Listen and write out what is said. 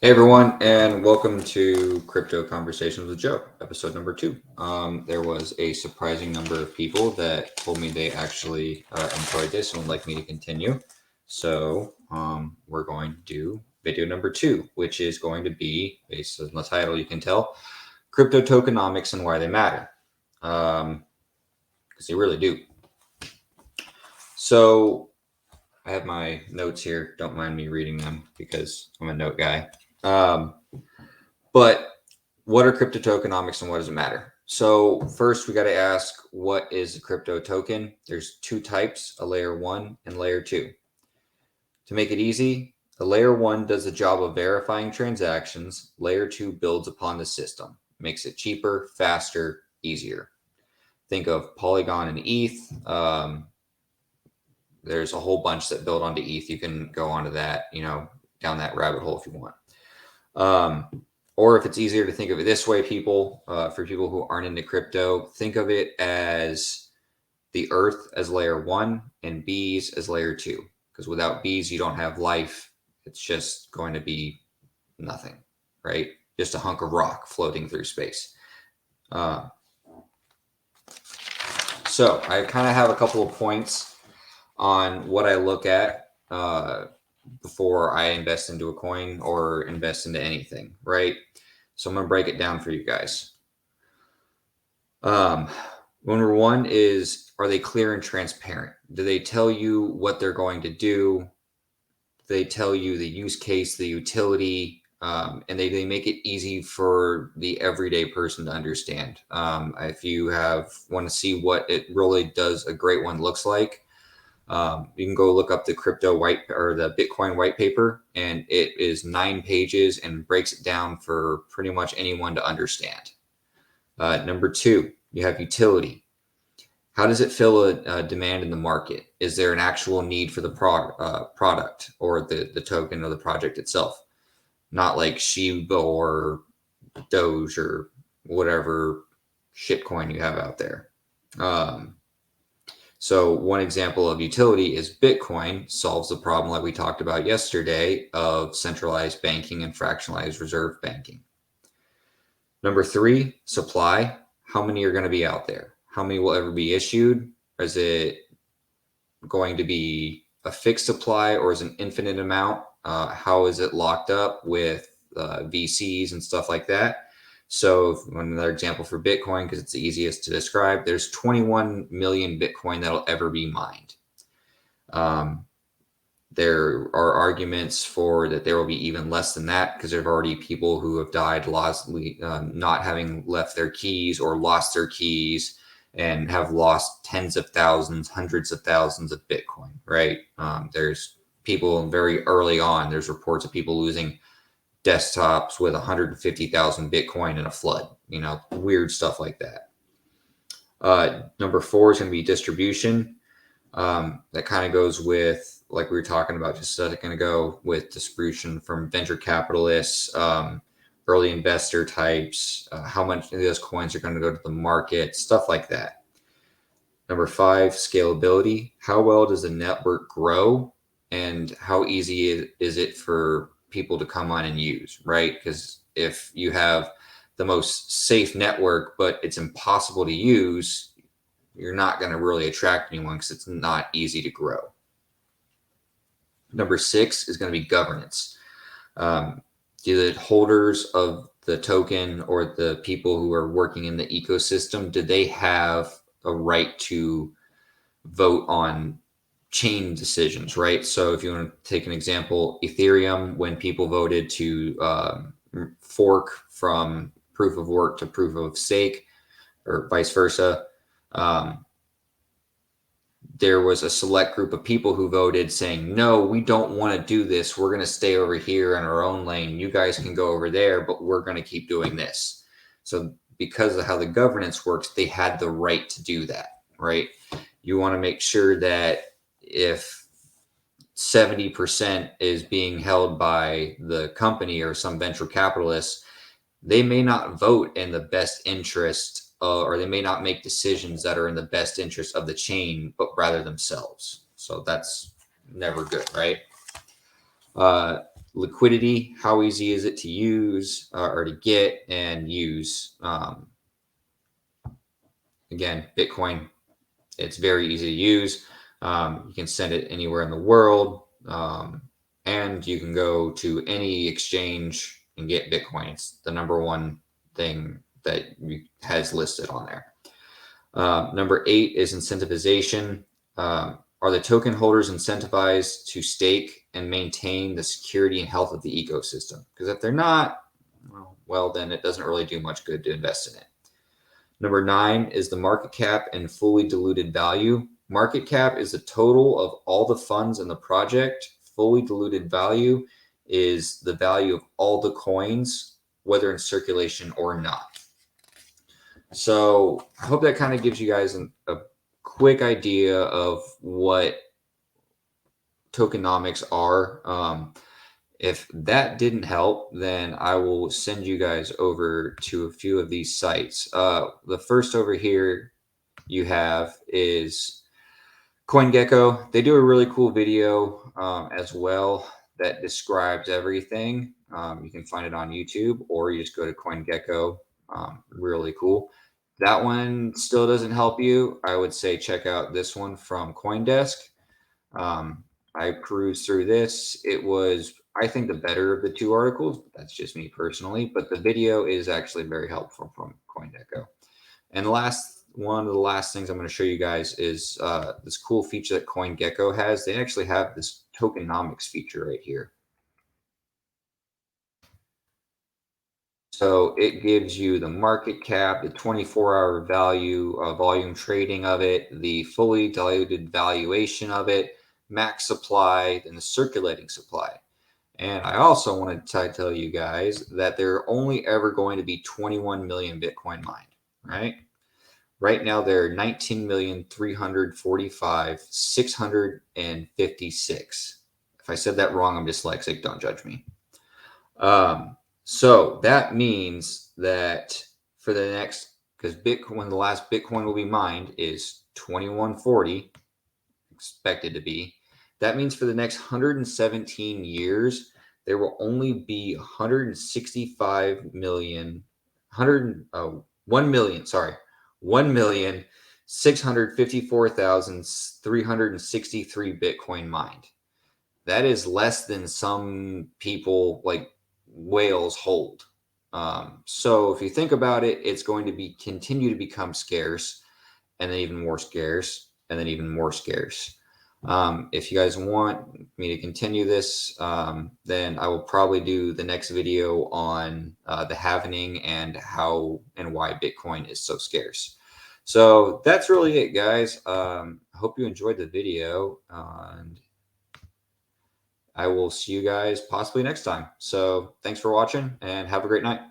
Hey everyone, and welcome to Crypto Conversations with Joe, episode number 2. There was a surprising number of people that told me they actually enjoyed this and would like me to continue. So we're going to do video number 2, which is going to be, based on the title you can tell, Crypto Tokenomics and Why They Matter. Because they really do. So I have my notes here. Don't mind me reading them because I'm a note guy. But what are crypto tokenomics and what does it matter? So first we got to ask, what is a crypto token? There's two types, a layer 1 and layer 2. To make it easy, a layer 1 does the job of verifying transactions. Layer 2 builds upon the system, makes it cheaper, faster, easier. Think of Polygon and ETH. There's a whole bunch that build onto ETH. You can go onto that, down that rabbit hole if you want. Or if it's easier to think of it this way, for people who aren't into crypto, think of it as the earth as layer 1 and bees as layer 2. Because without bees, you don't have life. It's just going to be nothing, right? Just a hunk of rock floating through space. So I kind of have a couple of points on what I look at before I invest into a coin or invest into anything, right? So I'm going to break it down for you guys. Number one is, are they clear and transparent? Do they tell you what they're going to do? They tell you the use case, the utility, and they make it easy for the everyday person to understand. If you want to see what it really does, a great one looks like, you can go look up the the Bitcoin white paper, and it is 9 pages and breaks it down for pretty much anyone to understand. Number 2, you have utility. How does it fill a demand in the market? Is there an actual need for the product or the token or the project itself? Not like Shiba or Doge or whatever shitcoin you have out there. So one example of utility is Bitcoin solves the problem like we talked about yesterday of centralized banking and fractionalized reserve banking. Number 3, supply. How many are going to be out there? How many will ever be issued? Is it going to be a fixed supply or is it an infinite amount? How is it locked up with VCs and stuff like that? So another example for Bitcoin, because it's the easiest to describe, there's 21 million Bitcoin that'll ever be mined. There are arguments for that there will be even less than that because there are already people who have died not having left their keys or lost their keys and have lost tens of thousands, hundreds of thousands of Bitcoin, right? There's people very early on, there's reports of people losing desktops with 150,000 Bitcoin in a flood, weird stuff like that. Number 4 is going to be distribution. That kind of goes with, like we were talking about just a second ago, with distribution from venture capitalists, early investor types, how much of those coins are going to go to the market, stuff like that. Number 5, scalability. How well does the network grow and how easy is it for people to come on and use, right? Because if you have the most safe network, but it's impossible to use, you're not going to really attract anyone because it's not easy to grow. Number 6 is going to be governance. Do the holders of the token or the people who are working in the ecosystem, do they have a right to vote on chain decisions, right? So if you want to take an example, Ethereum, when people voted to fork from proof of work to proof of stake or vice versa, there was a select group of people who voted saying, no, we don't want to do this. We're going to stay over here in our own lane. You guys can go over there, but we're going to keep doing this. So because of how the governance works, they had the right to do that, right? You want to make sure that if 70% is being held by the company or some venture capitalists, they may not vote in the best interest or they may not make decisions that are in the best interest of the chain, but rather themselves. So that's never good, right? liquidity, how easy is it to use or to get and use? Again, Bitcoin, it's very easy to use. You can send it anywhere in the world, and you can go to any exchange and get Bitcoin. It's the number one thing that has listed on there. Number 8 is incentivization. Are the token holders incentivized to stake and maintain the security and health of the ecosystem? Because if they're not, well, then it doesn't really do much good to invest in it. Number 9 is the market cap and fully diluted value. Market cap is the total of all the funds in the project. Fully diluted value is the value of all the coins, whether in circulation or not. So I hope that kind of gives you guys a quick idea of what tokenomics are. If that didn't help, then I will send you guys over to a few of these sites. The first over here you have is CoinGecko. They do a really cool video as well that describes everything. You can find it on YouTube, or you just go to CoinGecko. Really cool. That one still doesn't help you. I would say check out this one from CoinDesk. I perused through this. It was, I think, the better of the two articles. That's just me personally, but the video is actually very helpful from CoinGecko. And one of the last things I'm going to show you guys is this cool feature that CoinGecko has. They actually have this tokenomics feature right here. So it gives you the market cap, the 24-hour value, volume trading of it, the fully diluted valuation of it, max supply, and the circulating supply. And I also wanted to tell you guys that there are only ever going to be 21 million Bitcoin mined, right? Right now, there are 19,345,656. If I said that wrong, I'm dyslexic. Don't judge me. So that means that for the next, because Bitcoin, the last Bitcoin will be mined is 2140, expected to be. That means for the next 117 years, there will only be 165 million, 1 million, sorry, 1,654,363 Bitcoin mined. That is less than some people like whales hold. So if you think about it, it's going to continue to become scarce, and then even more scarce, and then even more scarce. If you guys want me to continue this, then I will probably do the next video on the halvening and how and why Bitcoin is so scarce. So that's really it, guys. I hope you enjoyed the video, and I will see you guys possibly next time. So thanks for watching, and have a great night.